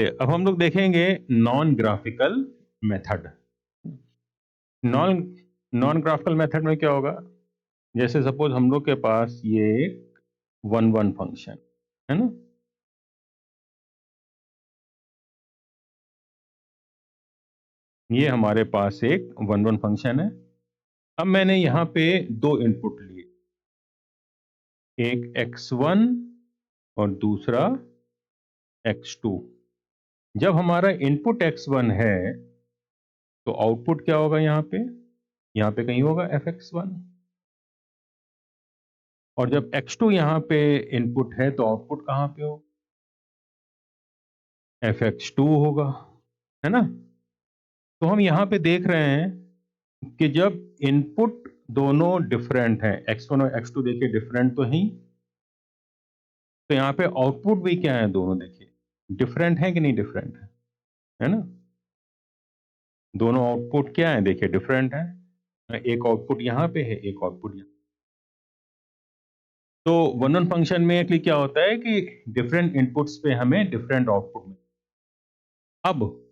अब हम लोग देखेंगे non graphical method. Non non graphical method में क्या होगा? जैसे सपोज हम लोग के पास ये एक वन वन फंक्शन है ना, ये हमारे पास एक वन वन फंक्शन है। अब मैंने यहां पे दो इनपुट लिए, एक x1 और दूसरा x2। जब हमारा इनपुट x1 है तो आउटपुट क्या होगा? यहां पे कहीं होगा fx1। और जब x2 यहां पे इनपुट है तो आउटपुट कहां पे हो? fx2 होगा, है ना। तो हम यहां पे देख रहे हैं कि जब इनपुट दोनों डिफरेंट हैं, x1 और x2 देखिए डिफरेंट तो ही, तो यहां पे आउटपुट भी क्या है? दोनों देखिए डिफरेंट है कि नहीं डिफरेंट है ना। दोनों आउटपुट क्या है? देखिए डिफरेंट है। एक आउटपुट यहां पे है, एक आउटपुट यहां। तो वन वन फंक्शन में एक्चुअली क्या होता है कि डिफरेंट इनपुट्स पे हमें डिफरेंट आउटपुट मिलता है। अब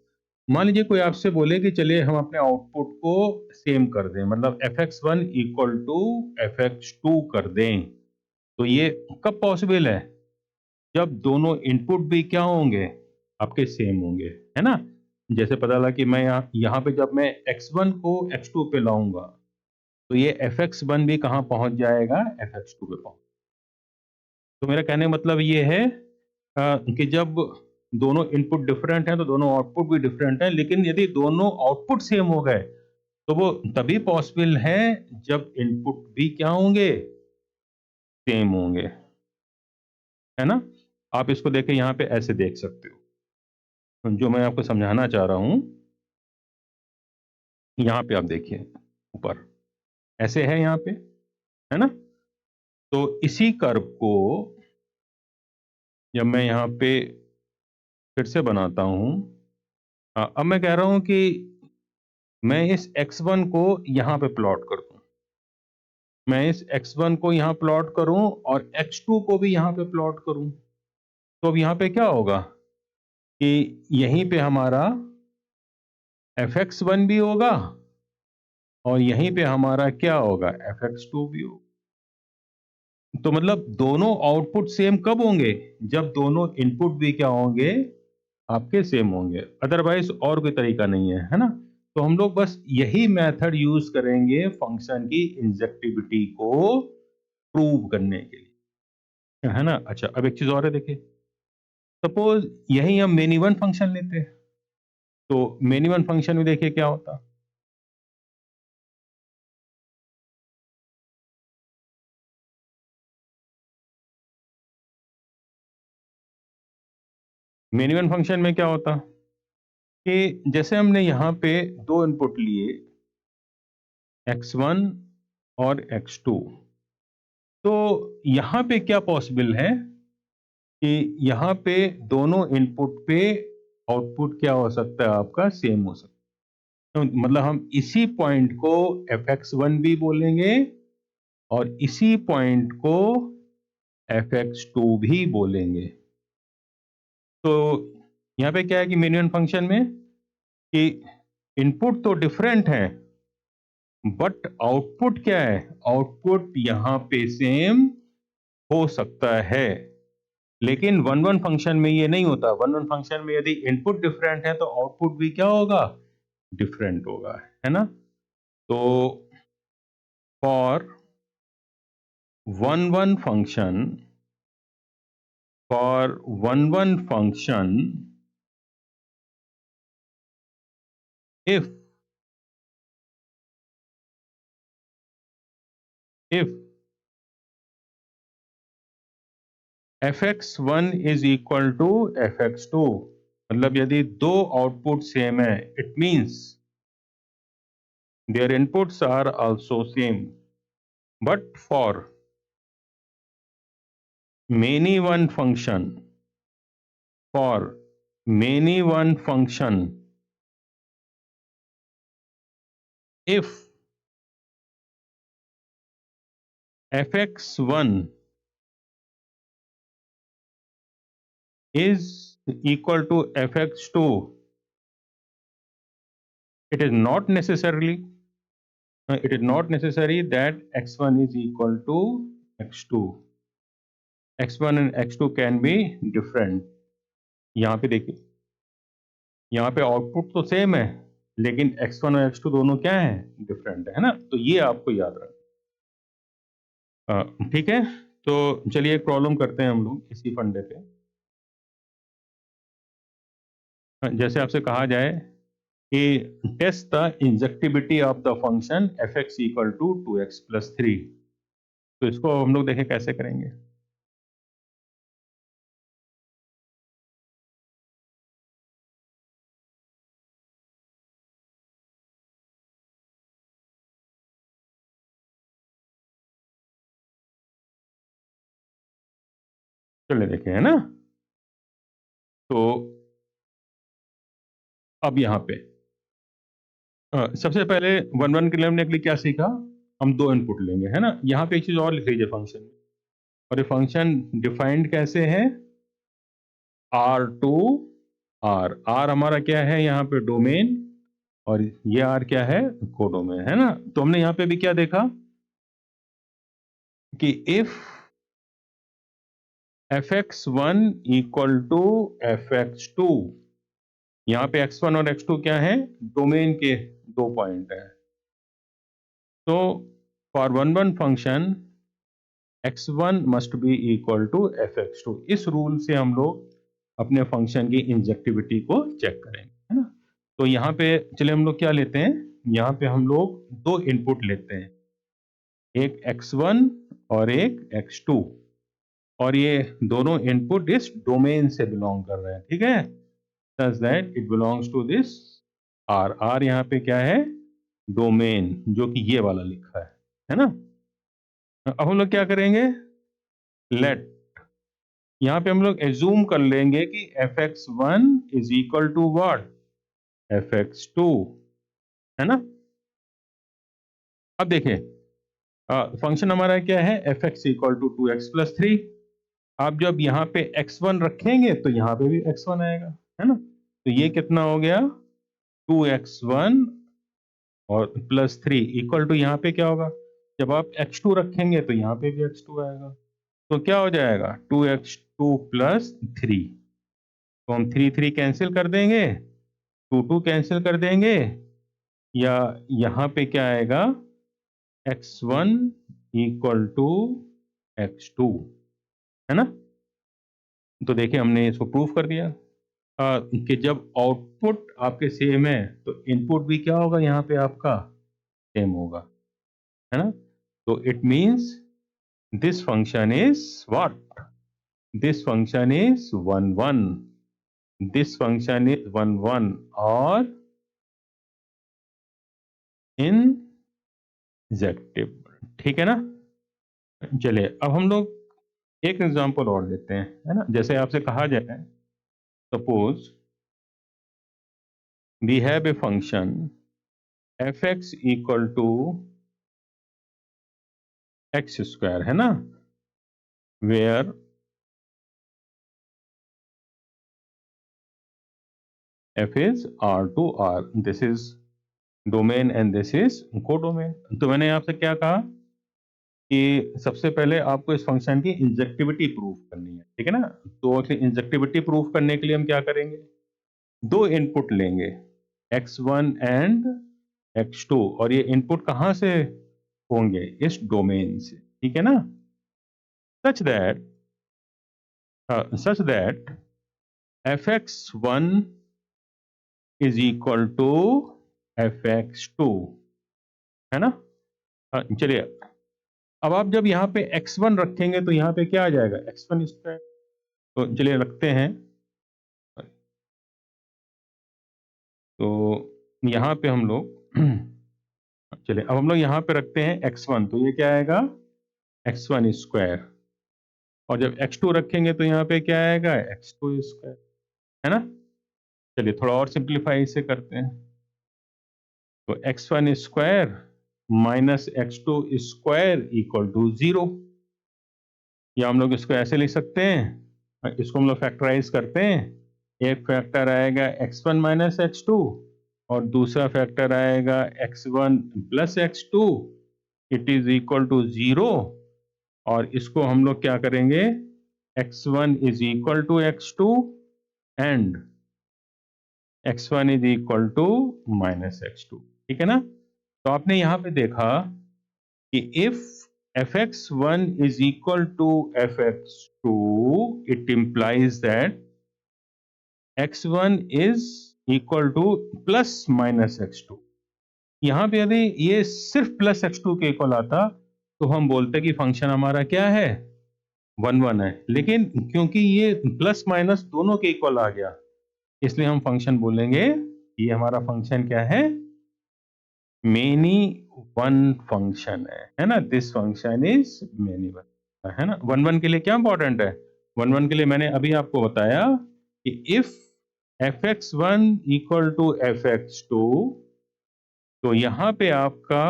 मान लीजिए कोई आपसे बोले कि चलिए हम अपने आउटपुट को सेम कर दें, मतलब fx1 इक्वल टू fx2 कर दें, तो ये कब पॉसिबल है? जब दोनों इनपुट भी क्या होंगे? आपके सेम होंगे, है ना। जैसे पता लगा कि मैं यहाँ पे जब मैं x1 को x2 पे लाऊंगा तो ये fx1 भी कहाँ पहुंच जाएगा? fx2 पे पहुंच। तो मेरा कहने का मतलब ये है कि जब दोनों इनपुट डिफरेंट हैं तो दोनों आउटपुट भी डिफरेंट हैं, लेकिन यदि दोनों आउटपुट सेम हो गए तो वो तभी पॉसिबल है जब इनपुट भी क्या होंगे? सेम होंगे, है ना। आप इसको देखे यहाँ पे ऐसे देख सकते हो, जो मैं आपको समझाना चाह रहा हूं यहाँ पे आप देखिए ऊपर ऐसे है यहाँ पे, है ना। तो इसी कर्व को जब मैं यहाँ पे फिर से बनाता हूं, अब मैं कह रहा हूं कि मैं इस x1 को यहाँ पे प्लॉट कर दूं, मैं इस x1 को यहाँ प्लॉट करूं और x2 को भी यहाँ पे प्लॉट करूं, तो अब यहाँ पे क्या होगा कि यहीं पे हमारा fx1 भी होगा और यहीं पे हमारा क्या होगा? fx2 भी होगा। तो मतलब दोनों आउटपुट सेम कब होंगे? जब दोनों इनपुट भी क्या होंगे? आपके सेम होंगे, अदरवाइज और कोई तरीका नहीं है ना। तो हम लोग बस यही मेथड यूज करेंगे फंक्शन की इंजेक्टिविटी को प्रूव करने के लिए, है ना। अच्छा, अब एक चीज और है, देखिए सपोज यही हम मेनी वन फंक्शन लेते हैं, तो मेनी वन फंक्शन में देखिए क्या होता। मेनी वन फंक्शन में क्या होता कि जैसे हमने यहां पे दो इनपुट लिए x1 और x2, तो यहां पे क्या पॉसिबल है कि यहां पे दोनों इनपुट पे आउटपुट क्या हो सकता है? आपका सेम हो सकता है। तो मतलब हम इसी पॉइंट को fx1 भी बोलेंगे और इसी पॉइंट को fx2 भी बोलेंगे। तो यहां पे क्या है कि मिनिमम फंक्शन में कि इनपुट तो डिफरेंट है बट आउटपुट क्या है? आउटपुट यहां पे सेम हो सकता है, लेकिन वन वन फंक्शन में ये नहीं होता। वन वन फंक्शन में यदि इनपुट डिफरेंट है तो आउटपुट भी क्या होगा? डिफरेंट होगा, है ना। तो for one one function, for one one function if if fx1 is equal to fx2, मतलब यदि दो आउटपुट सेम है, it means their inputs are also same, but for many one function, for many one function, if fx1 is equal to fx2, it is not necessary that x1 is equal to x2. x1 and x2 can be different. यहाँ पे देखिए, यहाँ पे output तो same है, लेकिन x1 और x2 दोनों क्या है, डिफरेंट है ना। तो ये आपको याद रखना। ठीक है, तो चलिए एक प्रॉब्लम करते हैं हम लोग इसी फंडे पे। जैसे आपसे कहा जाए कि test the injectivity of the function fx equal to 2x plus 3, तो इसको हम लोग देखें कैसे करेंगे। चलिए देखें, है ना। तो अब यहाँ पे सबसे पहले 1 1 के लिए हमने क्या सीखा, हम दो इनपुट लेंगे, है ना। यहाँ पे एक चीज और लिख लीजिए फंक्शन में, और ये फंक्शन डिफाइंड कैसे है, आर टू आर। आर हमारा क्या है यहाँ पे, डोमेन, और ये आर क्या है, कोडोमेन, है ना। तो हमने यहाँ पे भी क्या देखा कि if fx1 equal to fx2, यहाँ पे x1 और x2 क्या है, डोमेन के दो पॉइंट है। तो for 1 1 function x1 must be equal to fx2। इस रूल से हम लोग अपने फंक्शन की इंजेक्टिविटी को चेक करेंगे, है ना। तो यहाँ पे चलिए हम लोग क्या लेते हैं, यहाँ पे हम लोग दो इनपुट लेते हैं, एक x1 और एक x2, और ये दोनों इनपुट इस डोमेन से बिलोंग कर रहे हैं, ठीक है, such that it belongs to this R. R यहाँ पे क्या है, डोमेन, जो कि ये वाला लिखा है ना। अब हम लोग क्या करेंगे, लेट, यहाँ पे हम लोग एज्यूम कर लेंगे कि fx1 is equal to what, fx2, है ना। अब देखें, फंक्शन हमारा क्या है, fx equal to 2x plus 3। आप जब यहाँ पे x1 रखेंगे तो यहाँ पे भी x1 आएगा, है ना। तो ये कितना हो गया, 2x1 और प्लस 3 इक्वल टू यहाँ पे क्या होगा, जब आप x2 रखेंगे तो यहाँ पे भी x2 आएगा। तो क्या हो जाएगा, 2x2 प्लस 3। तो हम 3 3 कैंसिल कर देंगे, 2 2 कैंसिल कर देंगे, या यहाँ पे क्या आएगा, x1 इक्वल टू x2, है ना। तो देखिए हमने इसको प्रूफ कर दिया कि जब आउटपुट आपके सेम है तो इनपुट भी क्या होगा, यहाँ पे आपका सेम होगा, है ना। तो it means this function is what, this function is 1 1, this function is 1 1 और इंजेक्टिव, ठीक है ना। चलिए अब हम लोग एक एग्जांपल और लेते हैं, है ना। जैसे आपसे कहा जाए, suppose we have a function fx equal to x square, है ना, where f is r to r, this is domain and this is codomain. तो मैंने आपसे क्या कहा कि सबसे पहले आपको इस फंक्शन की इंजेक्टिविटी प्रूफ करनी है, ठीक है ना। तो इंजेक्टिविटी प्रूफ करने के लिए हम क्या करेंगे, दो इनपुट लेंगे, x1 एंड x2, और ये इनपुट कहाँ से होंगे, इस डोमेन से, ठीक है ना। Such that fx1 is equal to fx2, है ना। चलिए अब आप जब यहाँ पे x1 रखेंगे तो यहाँ पे क्या आ जाएगा, x1 स्क्वायर। तो चलिए रखते हैं, तो यहाँ पे हम लोग चलिए अब हम लोग यहाँ पे रखते हैं x1, तो ये क्या आएगा, x1 स्क्वायर, और जब x2 रखेंगे तो यहाँ पे क्या आएगा, x2 स्क्वायर, है ना। चलिए थोड़ा और सिंप्लीफाई इसे करते हैं, तो x1 square minus x2 square equal to 0, या हम लोग इसको ऐसे लिख सकते हैं, इसको हम लोग फैक्टराइज करते हैं, एक फैक्टर आएगा x1 माइनस x2 और दूसरा फैक्टर आएगा x1 plus x2, it is equal to 0। और इसको हम लोग क्या करेंगे, x1 is equal to x2 and x1 is equal to minus x2। ठीक है ना। तो आपने यहां पे देखा कि if fx1 is equal to fx2, it implies that x1 is equal to plus minus x2। यहां पे यदि ये सिर्फ प्लस x2 के इक्वल आता तो हम बोलते कि फंक्शन हमारा क्या है, 1 1 है। लेकिन क्योंकि ये प्लस माइनस दोनों के इक्वल आ गया, इसलिए हम फंक्शन बोलेंगे ये हमारा फंक्शन क्या है, मेनी वन फंक्शन है ना। This function is many one, है ना। 1 1 के लिए क्या इंपॉर्टेंट है, 1 1 के लिए मैंने अभी आपको बताया कि if fx1 equal to fx2, तो यहां पे आपका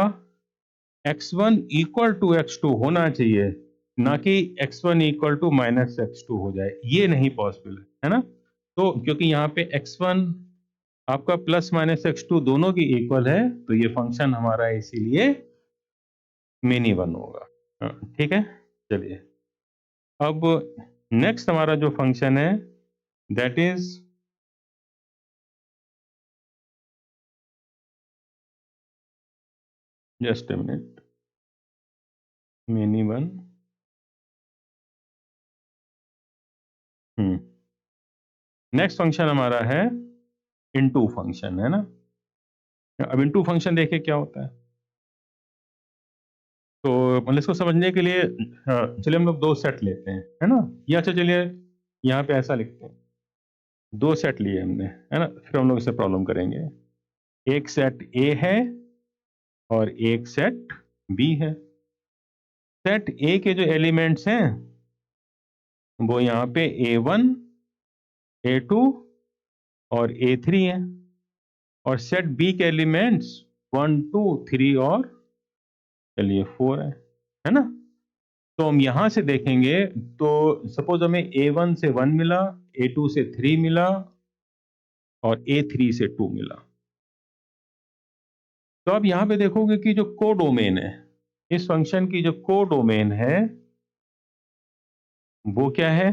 x1 इक्वल टू x2 होना चाहिए, ना कि x1 equal to minus x2 हो जाए। ये नहीं पॉसिबल है ना। तो क्योंकि यहाँ पे x1 आपका प्लस माइनस x2 दोनों की इक्वल है, तो ये फंक्शन हमारा इसीलिए मेनी वन होगा। ठीक है। चलिए अब नेक्स्ट हमारा जो फंक्शन है that is just a minute, many one. Next function हमारा है इनटू फंक्शन, है ना। अब इनटू फंक्शन देखिए क्या होता है। तो मतलब इसको समझने के लिए चलिए हम लोग दो सेट लेते हैं, है ना। या अच्छा चलिए यहाँ पे ऐसा लिखते हैं, दो सेट लिए हमने, है ना, फिर हम लोग इसे प्रॉब्लम करेंगे। एक सेट ए है और एक सेट बी है। सेट ए के जो एलिमेंट्स हैं वो यहाँ पे A1, A2 और A3 हैं, और सेट बी के एलिमेंट्स 1 2 3 और चलिए 4 है ना। तो हम यहां से देखेंगे तो सपोज हमें A1 से 1 मिला, A2 से 3 मिला और A3 से 2 मिला। तो आप यहां पे देखोगे कि जो कोडोमेन है, इस फंक्शन की जो कोडोमेन है वो क्या है,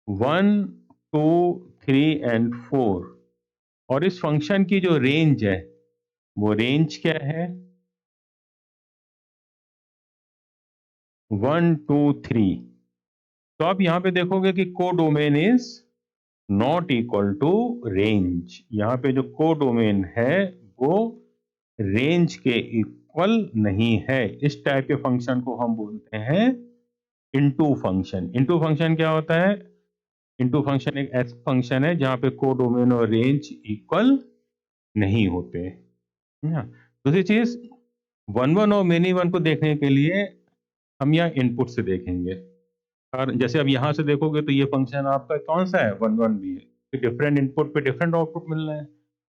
1 2 3 एंड 4। और इस फंक्शन की जो रेंज है वो रेंज क्या है, 1 2 3। तो आप यहां पे देखोगे कि codomain is not equal to range. यहां पे जो कोडोमेन है वो रेंज के इक्वल नहीं है। इस टाइप के फंक्शन को हम बोलते हैं इनटू फंक्शन। इनटू फंक्शन क्या होता है, इनटू फंक्शन एक ऐसा फंक्शन है जहां पे कोडोमेन और रेंज इक्वल नहीं होते। हाँ। दूसरी चीज, 1 1 और मेनी वन को देखने के लिए हम यहाँ इनपुट से देखेंगे। और जैसे अब यहां से देखोगे तो ये फंक्शन आपका कौन सा है, 1 1 भी है। डिफरेंट इनपुट पे डिफरेंट आउटपुट मिल रहा है।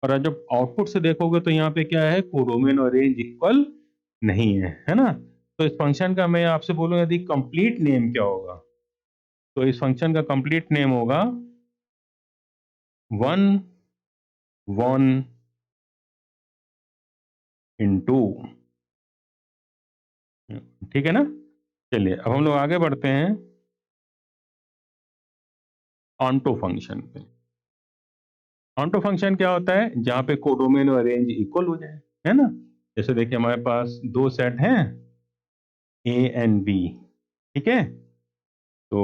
और जब आउटपुट से देखोगे तो यहाँ पे क्या है, कोडोमेन और रेंज इक्वल नहीं है ना। तो इस फंक्शन का मैं आपसे बोलूंगा यदि कंप्लीट नेम क्या होगा, तो इस फंक्शन का कंप्लीट नेम होगा 1 1 इंटू। ठीक है ना। चलिए अब हम लोग आगे बढ़ते हैं ऑन्टो फंक्शन पे। ऑन्टो फंक्शन क्या होता है, जहां पे कोडोमेन और रेंज इक्वल हो जाए, है ना। जैसे देखिए हमारे पास दो सेट हैं ए एंड बी। ठीक है। तो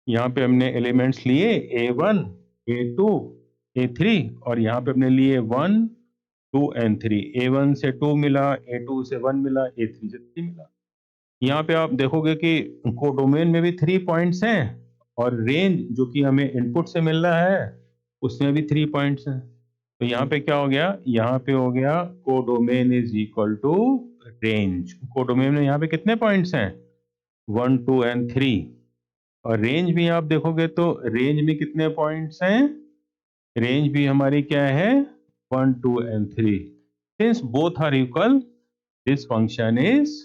यहाँ पे हमने एलिमेंट्स लिए A1 A2 A3, और यहाँ पे हमने लिए 1 2 एंड 3। A1 से 2 मिला, A2 से 1 मिला, A3 से 3 मिला। यहाँ पे आप देखोगे कि कोडोमेन में भी 3 पॉइंट्स हैं और रेंज जो कि हमें इनपुट से मिल रहा है उसमें भी 3 पॉइंट्स हैं। तो यहाँ पे क्या हो गया, यहाँ पे हो गया codomain is equal to range. Codomain में यहाँ पे कितने पॉइंट्स हैं, 1 2 एंड 3। और रेंज भी आप देखोगे तो रेंज में कितने पॉइंट्स हैं, रेंज भी हमारी क्या है, 1 2 and 3। Since both are equal, this function is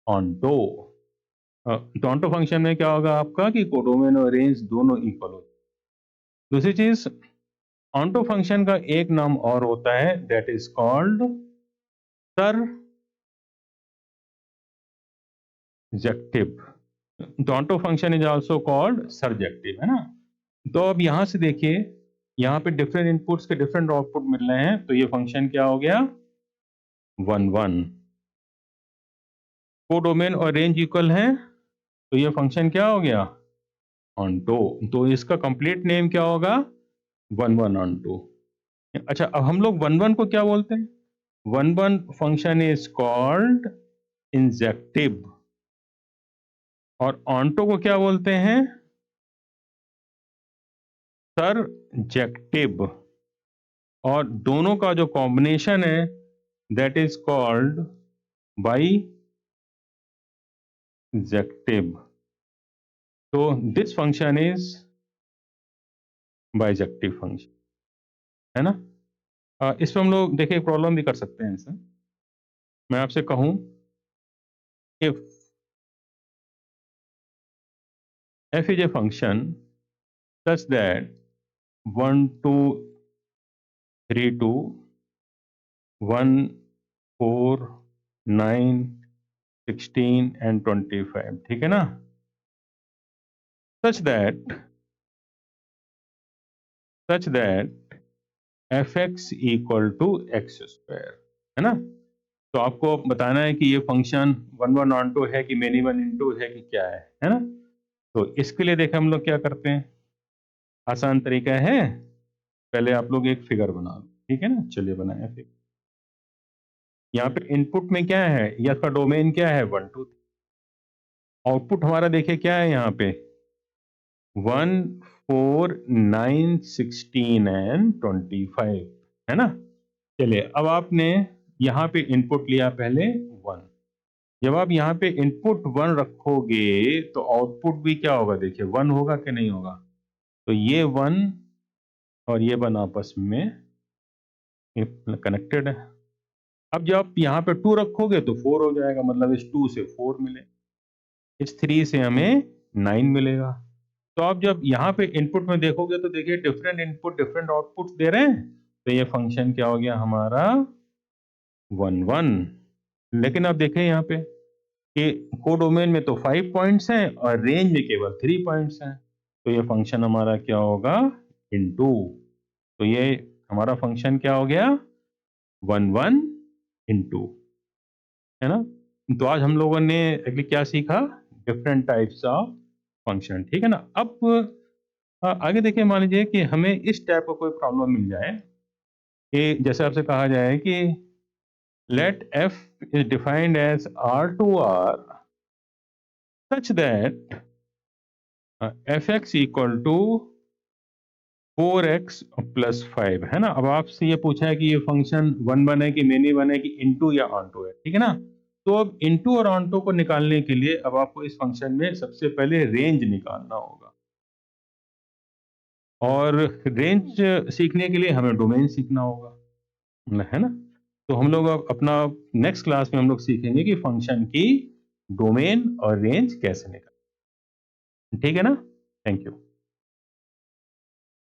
onto. तो ऑन्टो फंक्शन में क्या होगा आपका कि कोडोमेन और रेंज दोनों इक्वल हो। दूसरी चीज, ऑन्टो फंक्शन का एक नाम और होता है, दैट इज कॉल्ड सरजेक्टिव। तो onto function is also called surjective, है ना। तो अब यहां से देखिए, यहाँ पे डिफरेंट इनपुट्स के डिफरेंट आउटपुट मिल रहे हैं, तो ये फंक्शन क्या हो गया, 1 1। कोडोमेन और रेंज इक्वल है, तो ये फंक्शन क्या हो गया, ऑन्टो। तो इसका कंप्लीट नेम क्या होगा, 1 1 ऑन्टो। अच्छा, अब हम लोग 1 1 को क्या बोलते हैं, 1 1 फंक्शन इज कॉल्ड इंजेक्टिव, और ऑन्टो को क्या बोलते हैं, सरजेक्टिव। और दोनों का जो कॉम्बिनेशन है दैट इज कॉल्ड बाइजेक्टिव। तो this function is bijective function, है ना। इस पर हम लोग देखिए प्रॉब्लम भी कर सकते हैं इसे। मैं आपसे कहूं, if f is a function such that 1 2 3 2 1 4 9 16 and 25, ठीक है ना, such that fx equal to x square, है ना। तो आपको बताना है कि ये फंक्शन 1 1 ऑन टू है कि मेनी वन इंटू है कि क्या है ना। तो इसके लिए देखें हम लोग क्या करते हैं, आसान तरीका है, पहले आप लोग एक फिगर बना लो, ठीक है ना। चलिए बनाए फिगर। यहाँ पे इनपुट में क्या है, या इसका डोमेन क्या है, 1 2। आउटपुट हमारा देखिए क्या है यहाँ पे, 1 4 9 16 एंड 25, है ना। चलिए, अब आपने यहाँ पे इनपुट लिया पहले 1। जब आप यहाँ पे इनपुट 1 रखोगे तो आउटपुट भी क्या होगा, देखिए 1 होगा कि नहीं होगा। तो ये 1 और ये 1 आपस में कनेक्टेड है। अब जब आप यहाँ पे 2 रखोगे तो 4 हो जाएगा, मतलब इस 2 से 4 मिले, इस 3 से हमें 9 मिलेगा। तो आप जब यहाँ पे इनपुट में देखोगे तो देखिए डिफरेंट इनपुट डिफरेंट आउटपुट दे रहे हैं, तो ये फंक्शन क्या हो गया हमारा, 1 1। लेकिन आप देखें यहाँ पे कि कोडोमेन में तो 5 पॉइंट्स हैं और रेंज में केवल 3 पॉइंट्स हैं, तो ये फंक्शन हमारा क्या होगा, इनटू। तो ये हमारा फंक्शन क्या हो गया, 1 1 इनटू, है ना। तो आज हम लोगों ने अगली क्या सीखा, डिफरेंट टाइप्स ऑफ फंक्शन, ठीक है ना। अब आगे देखिए, मान लीजिए कि हमें इस टाइप का कोई प्रॉब्लम मिल जाए कि जैसे आपसे कहा जाए कि let f is defined as R2R such that fx equal to 4x plus 5, है ना। अब आपसे ये पूछा है कि ये फंक्शन 1 1 है कि मेनी 1 है कि इनटू या ऑनटू है, ठीक है ना। तो अब इनटू और ऑनटू को निकालने के लिए अब आपको इस फंक्शन में सबसे पहले रेंज निकालना होगा, और रेंज सीखने के लिए हमें डोमेन सीखना होगा, है ना। तो हम लोग अब अपना नेक्स्ट क्लास में हम लोग सीखेंगे कि फंक्शन की डोमेन और रेंज कैसे निकालें, ठीक है ना। Thank you.